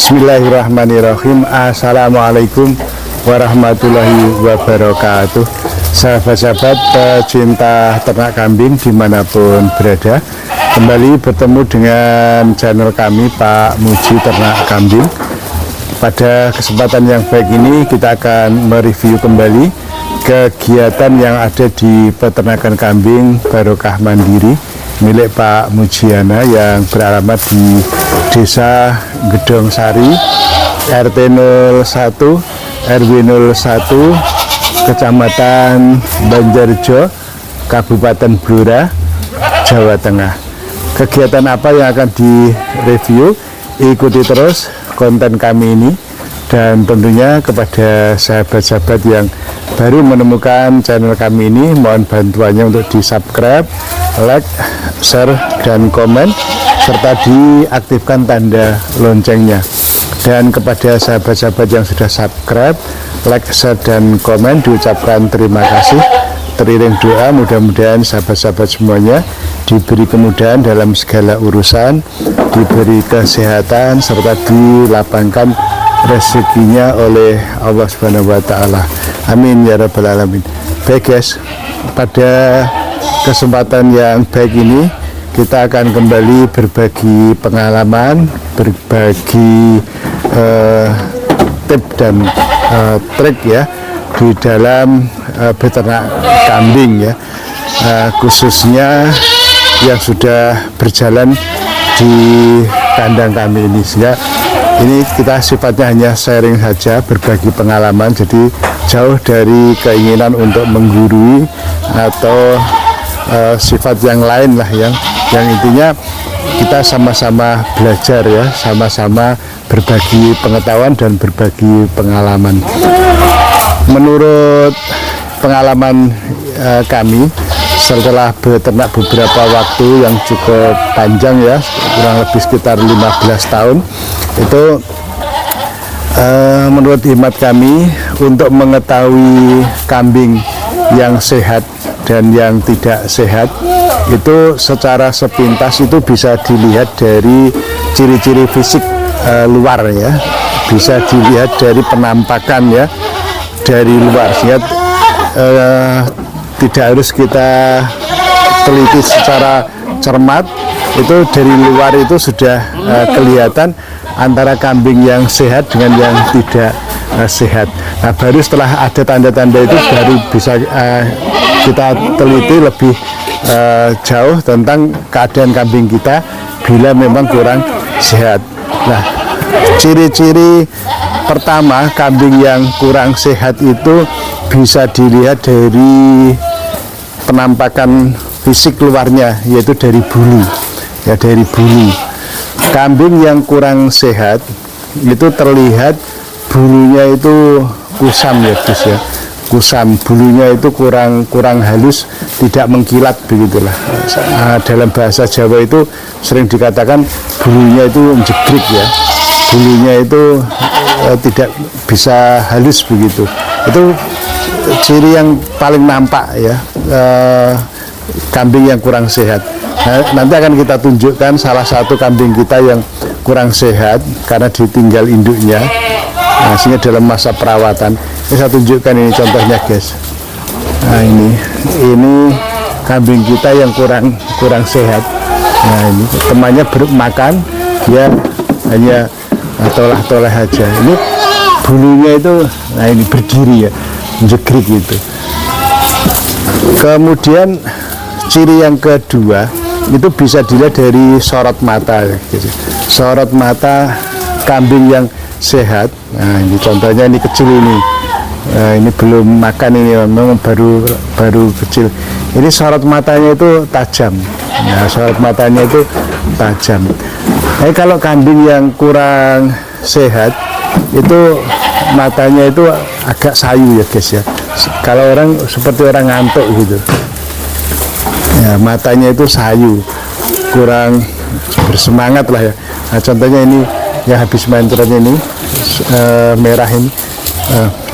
Bismillahirrahmanirrahim. Assalamualaikum warahmatullahi wabarakatuh. Sahabat-sahabat pecinta ternak kambing dimanapun berada, kembali bertemu dengan channel kami Pak Muji Ternak Kambing. Pada kesempatan yang baik ini kita akan mereview kembali kegiatan yang ada di peternakan kambing Barokah Mandiri milik Pak Mujiana yang beralamat di Desa Gedong Sari, RT 01, RW 01, Kecamatan Banjarjo, Kabupaten Blora, Jawa Tengah. Kegiatan apa yang akan direview? Ikuti terus konten kami ini, dan tentunya kepada sahabat-sahabat yang baru menemukan channel kami ini, mohon bantuannya untuk di subscribe, like, share, dan komen, serta diaktifkan tanda loncengnya. Dan kepada sahabat-sahabat yang sudah subscribe, like, share, dan komen, diucapkan terima kasih. Teriring doa, mudah-mudahan sahabat-sahabat semuanya diberi kemudahan dalam segala urusan, diberi kesehatan, serta dilapangkan rezekinya oleh Allah Subhanahu wa Ta'ala. Amin ya Rabbal Alamin. Baik guys, pada kesempatan yang baik ini kita akan kembali berbagi pengalaman, berbagi tip dan trik ya di dalam beternak kambing ya, khususnya yang sudah berjalan di kandang kami ini. Sehingga ini kita sifatnya hanya sharing saja, berbagi pengalaman, jadi jauh dari keinginan untuk menggurui atau sifat yang lain lah, yang intinya kita sama-sama belajar ya, sama-sama berbagi pengetahuan dan berbagi pengalaman. Menurut pengalaman kami setelah beternak beberapa waktu yang cukup panjang ya, kurang lebih sekitar 15 tahun, itu menurut hemat kami, untuk mengetahui kambing yang sehat dan yang tidak sehat itu secara sepintas itu bisa dilihat dari ciri-ciri fisik luar ya, bisa dilihat dari penampakan ya dari luar, sehingga tidak harus kita teliti secara cermat. Itu dari luar itu sudah kelihatan antara kambing yang sehat dengan yang tidak sehat. Nah, baru setelah ada tanda-tanda itu baru bisa kita teliti lebih jauh tentang keadaan kambing kita bila memang kurang sehat. Nah, ciri-ciri pertama kambing yang kurang sehat itu bisa dilihat dari penampakan fisik luarnya, yaitu dari bulu ya, dari bulu. Kambing yang kurang sehat itu terlihat bulunya itu kusam ya Gus ya, kusam, bulunya itu kurang halus, tidak mengkilat begitulah. Dalam bahasa Jawa itu sering dikatakan bulunya itu jegrek ya, bulunya itu tidak bisa halus begitu. Itu ciri yang paling nampak ya, kambing yang kurang sehat. Nah, nanti akan kita tunjukkan salah satu kambing kita yang kurang sehat karena ditinggal induknya. Nah, sehingga dalam masa perawatan ini saya tunjukkan, ini contohnya guys. Nah, ini kambing kita yang kurang sehat. Nah, ini temannya makan, dia hanya toleh-toleh aja. Ini bulunya itu, nah ini berdiri ya, jegrek gitu. Kemudian ciri yang kedua itu bisa dilihat dari sorot mata gitu. Sorot mata kambing yang sehat. Nah, ini contohnya, ini kecil ini. Nah, ini belum makan, ini memang baru kecil. Ini sorot matanya itu tajam. Nah, sorot matanya itu tajam. Nah, kalau kambing yang kurang sehat itu matanya itu agak sayu ya guys ya. Kalau orang seperti orang ngantuk gitu ya, matanya itu sayu, kurang bersemangat lah ya. Nah, contohnya ini yang habis main turunnya ini merah ini,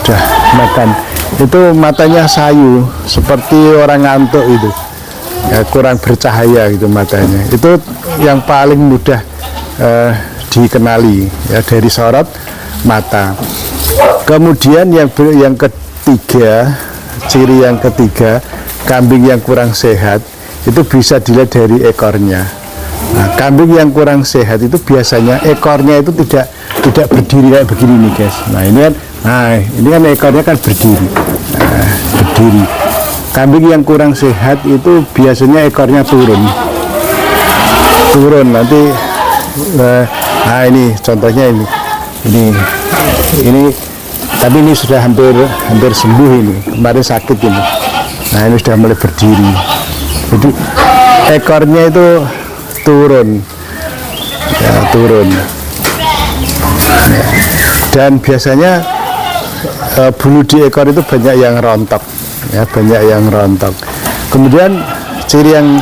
udah makan, itu matanya sayu seperti orang ngantuk itu ya, kurang bercahaya gitu matanya. Itu yang paling mudah dikenali ya, dari sorot mata. Kemudian yang ketiga, ciri yang ketiga kambing yang kurang sehat itu bisa dilihat dari ekornya. Nah, kambing yang kurang sehat itu biasanya ekornya itu tidak berdiri kayak begini nih guys. Nah ini kan ekornya kan berdiri. Nah, berdiri. Kambing yang kurang sehat itu biasanya ekornya turun nanti. Nah ini contohnya ini tapi ini sudah hampir sembuh ini, kemarin sakit ini. Nah ini sudah mulai berdiri, jadi ekornya itu turun ya, dan biasanya bulu di ekor itu banyak yang rontok ya, Kemudian ciri yang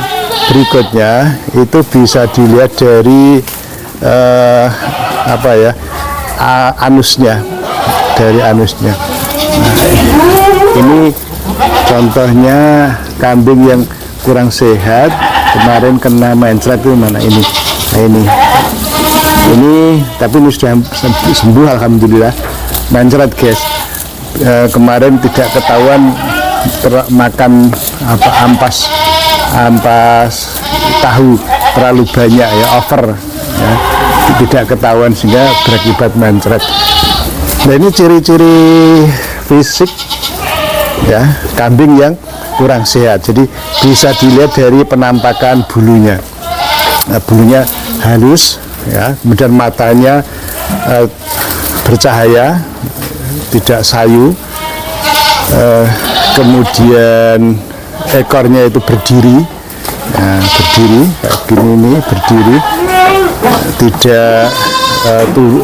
berikutnya itu bisa dilihat dari anusnya, Nah, ini contohnya kambing yang kurang sehat, kemarin kena mencret itu mana ini. Nah, ini tapi ini sudah sembuh alhamdulillah. Mencret guys, kemarin tidak ketahuan makan ampas tahu terlalu banyak ya, over ya, tidak ketahuan sehingga berakibat mencret. Nah ini ciri-ciri fisik ya kambing yang kurang sehat. Jadi bisa dilihat dari penampakan bulunya. Nah, bulunya halus ya, kemudian matanya bercahaya, tidak sayu, kemudian ekornya itu berdiri, berdiri kayak gini nih, berdiri, tidak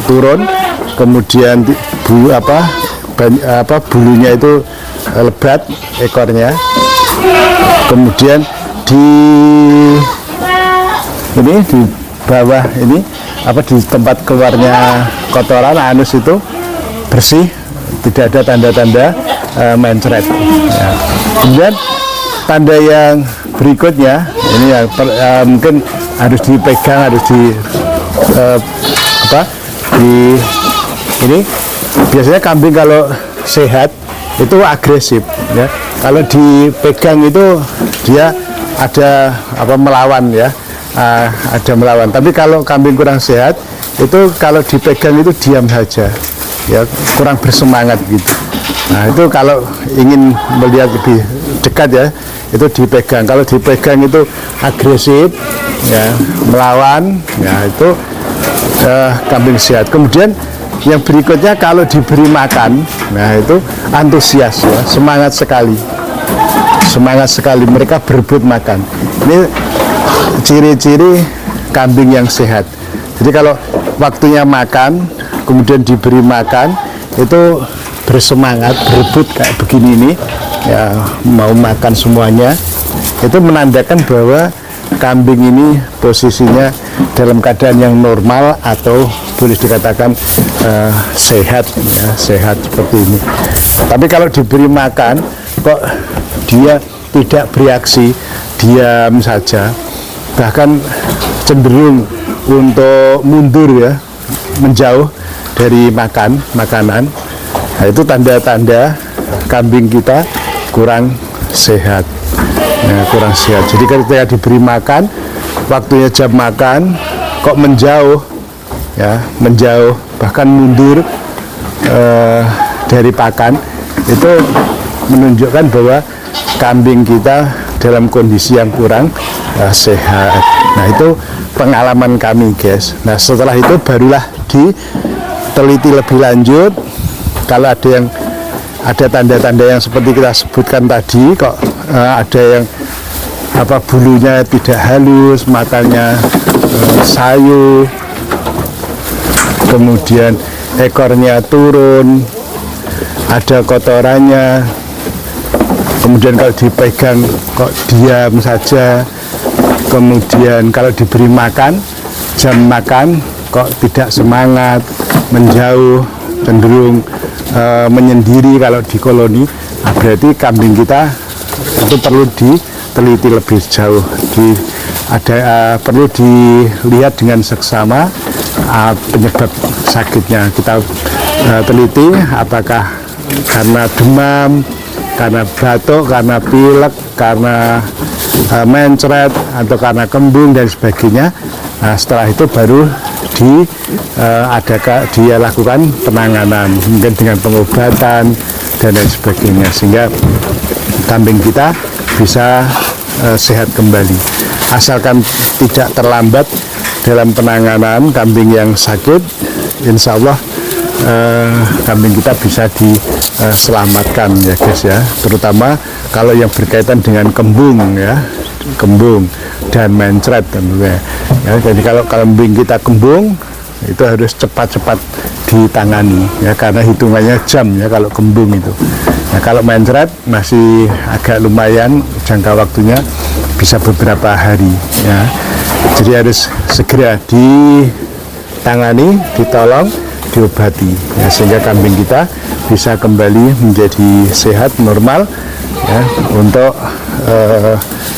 turun. Kemudian bulunya itu lebat ekornya. Kemudian di bawah ini di tempat keluarnya kotoran anus itu bersih, tidak ada tanda-tanda mencret ya. Kemudian tanda yang berikutnya ini yang mungkin harus dipegang, ini biasanya kambing kalau sehat itu agresif ya. Kalau dipegang itu dia ada melawan ya, ada melawan. Tapi kalau kambing kurang sehat itu kalau dipegang itu diam saja ya, kurang bersemangat gitu. Nah itu kalau ingin melihat lebih dekat ya, itu dipegang. Kalau dipegang itu agresif ya, melawan ya, itu kambing sehat. Kemudian yang berikutnya kalau diberi makan, nah itu antusias ya, semangat sekali mereka berebut makan. Ini ciri-ciri kambing yang sehat. Jadi kalau waktunya makan, kemudian diberi makan, itu bersemangat, berebut kayak begini ini, ya mau makan semuanya. Itu menandakan bahwa kambing ini posisinya dalam keadaan yang normal atau boleh dikatakan sehat ya, sehat seperti ini. Tapi kalau diberi makan kok dia tidak bereaksi, diam saja, bahkan cenderung untuk mundur ya, menjauh dari makanan. Nah, itu tanda-tanda kambing kita kurang sehat. Nah, kurang sehat. Jadi ketika diberi makan, waktunya jam makan kok menjauh ya, bahkan mundur dari pakan, itu menunjukkan bahwa kambing kita dalam kondisi yang kurang sehat. Nah itu pengalaman kami guys. Nah setelah itu barulah diteliti lebih lanjut. Kalau ada tanda-tanda yang seperti kita sebutkan tadi, kok ada yang bulunya tidak halus, matanya sayu, kemudian ekornya turun, ada kotorannya, kemudian kalau dipegang kok diam saja, kemudian kalau diberi makan, jam makan kok tidak semangat, menjauh, cenderung menyendiri kalau di koloni. Nah, berarti kambing kita itu perlu diteliti lebih jauh, perlu dilihat dengan seksama penyebab sakitnya. Kita teliti apakah karena demam, karena batuk, karena pilek, karena mencret, atau karena kembung dan sebagainya. Nah, setelah itu baru dia lakukan penanganan, mungkin dengan pengobatan dan lain sebagainya, sehingga kambing kita bisa sehat kembali. Asalkan tidak terlambat dalam penanganan kambing yang sakit, insya Allah kambing kita bisa diselamatkan ya guys ya, terutama kalau yang berkaitan dengan kembung ya, kembung dan mencret tentunya ya. Jadi kalau kambing kita kembung itu harus cepat-cepat ditangani ya, karena hitungannya jam ya kalau kembung itu. Nah, kalau mencret masih agak lumayan, jangka waktunya bisa beberapa hari ya. Jadi harus segera ditangani, ditolong, diobati ya, sehingga kambing kita bisa kembali menjadi sehat normal ya, untuk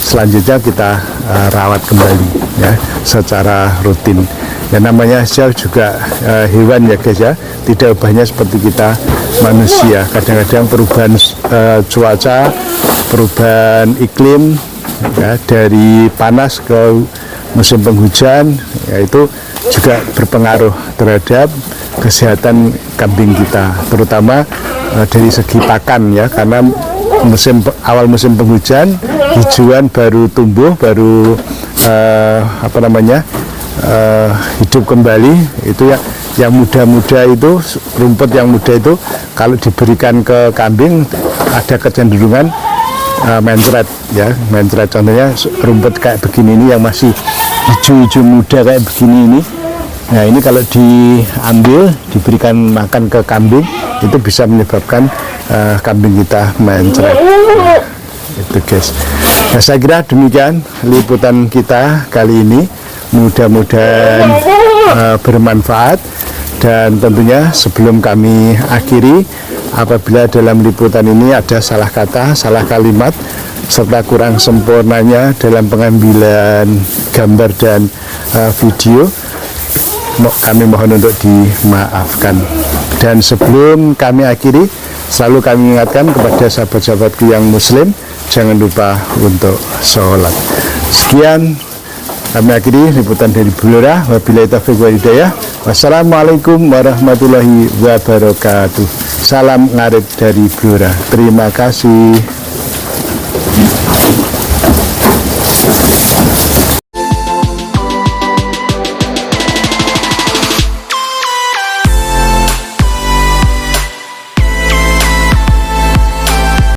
selanjutnya kita rawat kembali ya secara rutin. Ya namanya sel juga hewan ya guys ya, tidak ubahnya seperti kita manusia. Kadang-kadang perubahan cuaca, perubahan iklim ya, dari panas ke musim penghujan ya, itu juga berpengaruh terhadap kesehatan kambing kita, terutama dari segi pakan ya, karena awal musim penghujan hijauan baru tumbuh, baru hidup kembali. Itu ya, yang muda-muda itu, rumput yang muda itu kalau diberikan ke kambing ada kecenderungan mencret ya, mencret. Contohnya rumput kayak begini ini yang masih hijau-hijau muda kayak begini ini. Nah ini kalau diambil, diberikan makan ke kambing, itu bisa menyebabkan kambing kita mencret. Nah, itu guys. Nah, saya kira demikian liputan kita kali ini. Mudah-mudahan bermanfaat, dan tentunya sebelum kami akhiri, apabila dalam liputan ini ada salah kata, salah kalimat, serta kurang sempurnanya dalam pengambilan gambar dan video, kami mohon untuk dimaafkan. Dan sebelum kami akhiri, selalu kami ingatkan kepada sahabat-sahabatku yang muslim, jangan lupa untuk sholat. Sekian kami akhiri liputan dari Blora. Wabillahi taufiq wal hidayah. Wassalamualaikum warahmatullahi wabarakatuh. Salam ngarit dari Blora. Terima kasih.